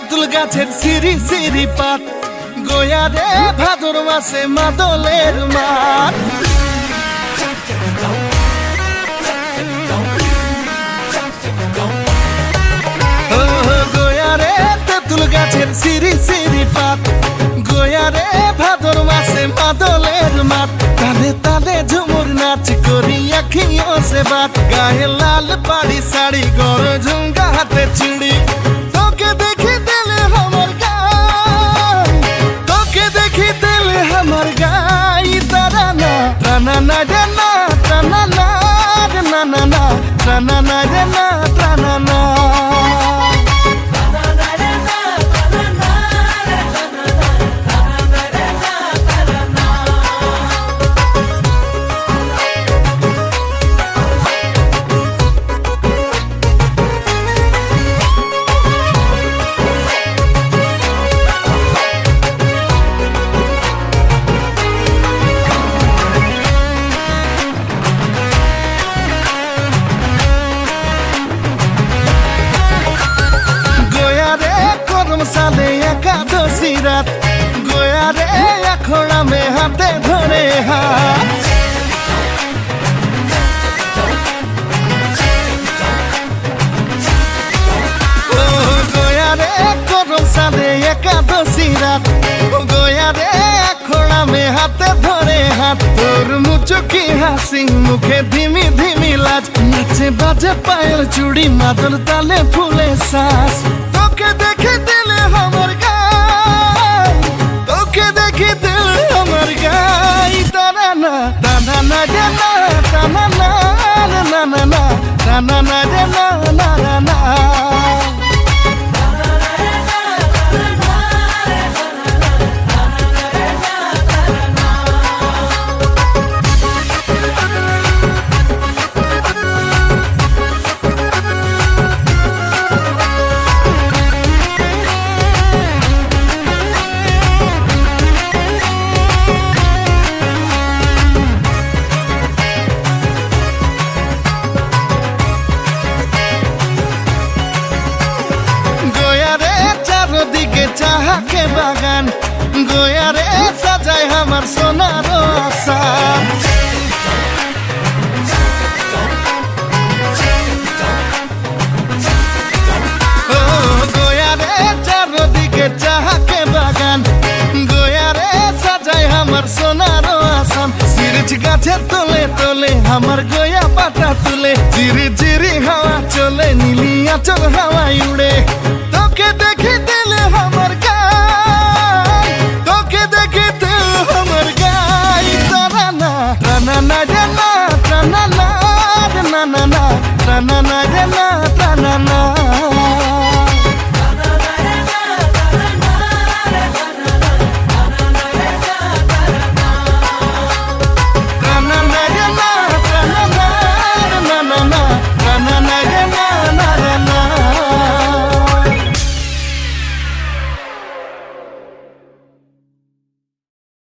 তেঁতুল গাছের সিঁড়ি সিঁড়ি পাত, গোয়া রে ভাদর মাসে মাদলের মাঠ। গোয়া রে তেঁতুল গাছের সিঁড়ি সিঁড়ি পাত, গোয়া রে ভাদর মাসে মাদলের মাঠ। তালে তালে ঝুমুর নাচ করি আখিও সে বাত, গায়ে লাল পাড়ি শাড়ি গর ঝুমকা হাতে চুড়ি। তোকে দেখি দিলে আমার গাই, তোকে দেখি দিলে আমার গাই। তারা না টানা না রে না টানা না রে না না না টানা না রে না টানা না। সালে একাদশী রাত, গোয়া রে আখড়া মে হাতে ধরে হাত। গোয়া রে করম সালে একাদশী রাত, গোয়া রে আখড়া মে হাতে ধরে হাত। তোর মুচকি হাসি মুখে ধিমি ধিমি লাজ, নাচে বাজে পায়ের চুড়ি মাদল তালে ফুলে শ্বাস। তোকে দেখে দিলে আমার গাই, তোকে দেখে দিলে আমার গাই। তারা না টানা না রে না টানা না রে না না না টানা না রে না না না না। দিকে চাহাকে বাগান, গোয়া রে সাজায় আমার সোনার আসান। গোয়া রে চারদিকে চাহাকে বাগান, গোয়া রে সাজায় আমার সোনার আসান। সিরিজ গাছের তোলে তোলে আমার গোয়া পাতা তুলে, চিরি চিরি হাওয়া চলে নীলি আঁচল হাওয়ায় উড়ে। তোকে দেখে দিলে আমার গাই, তোকে দেখে দিলে আমার গাই। তারা না টানা না রে না টানা না রে না না না টানা না রে না টানা না।